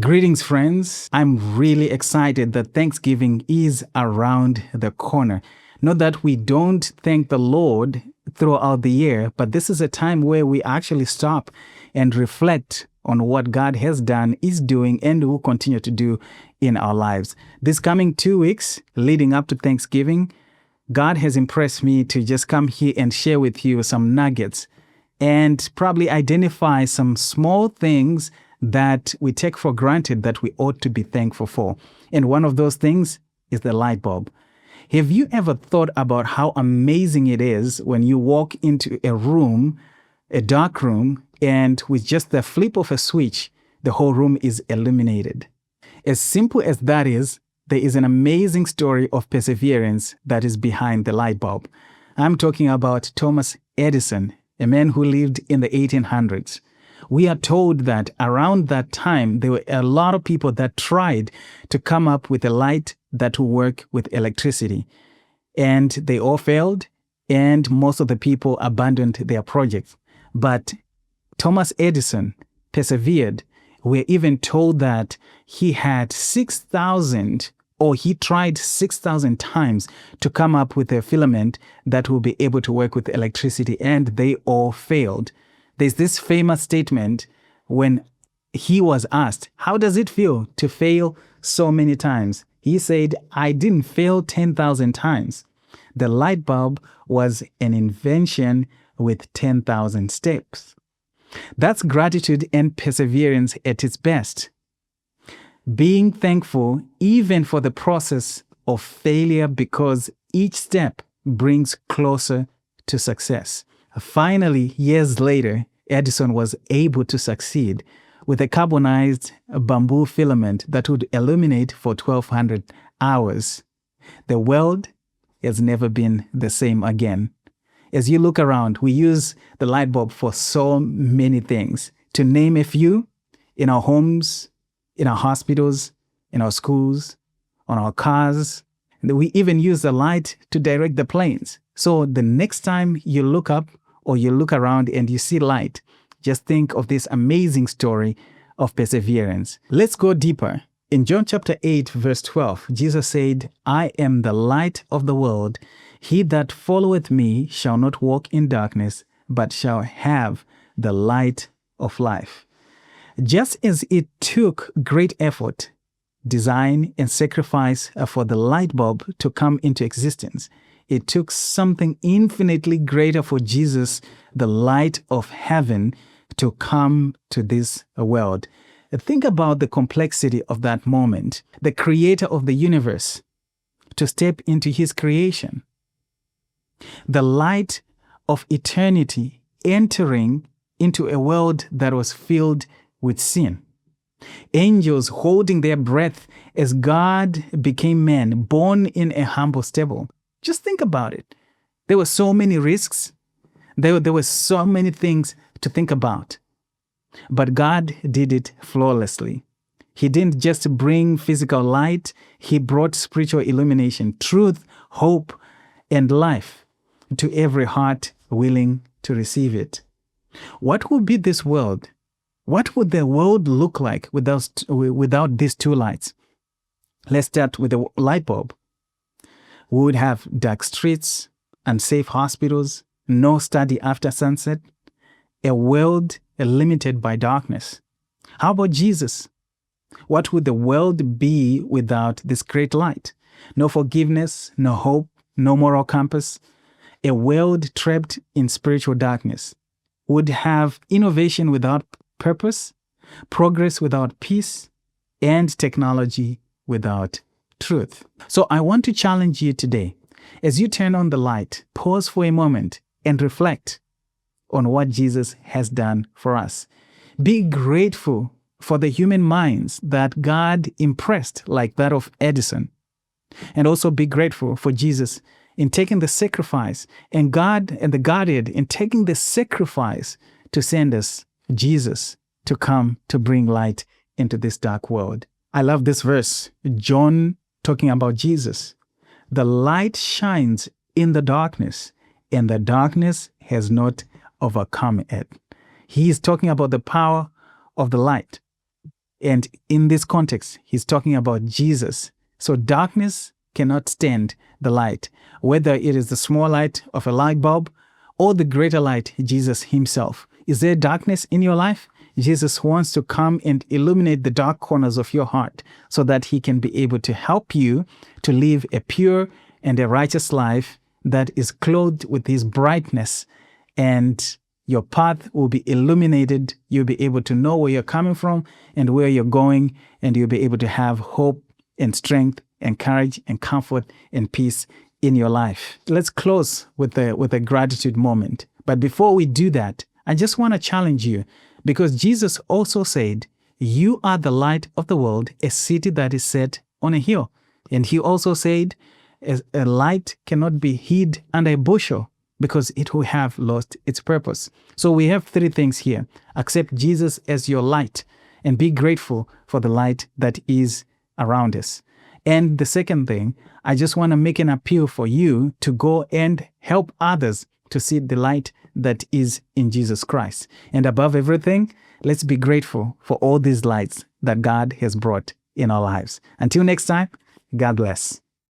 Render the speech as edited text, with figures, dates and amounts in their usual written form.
Greetings, friends. I'm really excited that Thanksgiving is around the corner. Not that we don't thank the Lord throughout the year, but this is a time where we actually stop and reflect on what God has done, is doing, and will continue to do in our lives. This coming 2 weeks leading up to Thanksgiving, God has impressed me to just come here and share with you some nuggets and probably identify some small things that we take for granted that we ought to be thankful for. And one of those things is the light bulb. Have you ever thought about how amazing it is when you walk into a room, a dark room, and with just the flip of a switch, the whole room is illuminated? As simple as that is, there is an amazing story of perseverance that is behind the light bulb. I'm talking about Thomas Edison, a man who lived in the 1800s. We are told that around that time, there were a lot of people that tried to come up with a light that will work with electricity. And they all failed, and most of the people abandoned their projects. But Thomas Edison persevered. We're even told that he had 6,000, or he tried 6,000 times to come up with a filament that will be able to work with electricity, and they all failed. There's this famous statement when he was asked, how does it feel to fail so many times? He said, I didn't fail 10,000 times. The light bulb was an invention with 10,000 steps. That's gratitude and perseverance at its best. Being thankful even for the process of failure, because each step brings closer to success. Finally, years later, Edison was able to succeed with a carbonized bamboo filament that would illuminate for 1,200 hours. The world has never been the same again. As you look around, we use the light bulb for so many things. To name a few, in our homes, in our hospitals, in our schools, on our cars. And we even use the light to direct the planes. So the next time you look up or you look around and you see light, just think of this amazing story of perseverance. Let's go deeper. In John chapter 8, verse 12, Jesus said, I am the light of the world. He that followeth me shall not walk in darkness, but shall have the light of life. Just as it took great effort, design, and sacrifice for the light bulb to come into existence, it took something infinitely greater for Jesus, the light of heaven, to come to this world. Think about the complexity of that moment. The creator of the universe to step into his creation. The light of eternity entering into a world that was filled with sin. Angels holding their breath as God became man, born in a humble stable. Just think about it. There were so many risks. There were so many things to think about. But God did it flawlessly. He didn't just bring physical light. He brought spiritual illumination, truth, hope, and life to every heart willing to receive it. What would be this world? What would the world look like without these two lights? Let's start with the light bulb. We would have dark streets, unsafe hospitals, no study after sunset, a world limited by darkness. How about Jesus? What would the world be without this great light? No forgiveness, no hope, no moral compass. A world trapped in spiritual darkness. Would have innovation without purpose, progress without peace, and technology without truth. So I want to challenge you today. As you turn on the light, pause for a moment and reflect on what Jesus has done for us. Be grateful for the human minds that God impressed, like that of Edison. And also be grateful for Jesus in taking the sacrifice, and God and the Godhead in taking the sacrifice to send us Jesus to come to bring light into this dark world. I love this verse, John talking about Jesus. The light shines in the darkness, and the darkness has not overcome it. He is talking about the power of the light. And in this context, he's talking about Jesus. So darkness cannot stand the light, whether it is the small light of a light bulb or the greater light, Jesus himself. Is there darkness in your life? Jesus wants to come and illuminate the dark corners of your heart so that he can be able to help you to live a pure and a righteous life that is clothed with his brightness, and your path will be illuminated. You'll be able to know where you're coming from and where you're going, and you'll be able to have hope and strength and courage and comfort and peace in your life. Let's close with a gratitude moment. But before we do that, I just want to challenge you, because Jesus also said, you are the light of the world, a city that is set on a hill. And he also said, a light cannot be hid under a bushel, because it will have lost its purpose. So we have three things here. Accept Jesus as your light and be grateful for the light that is around us. And the second thing, I just want to make an appeal for you to go and help others to see the light that is in Jesus Christ. And above everything, let's be grateful for all these lights that God has brought in our lives. Until next time, God bless.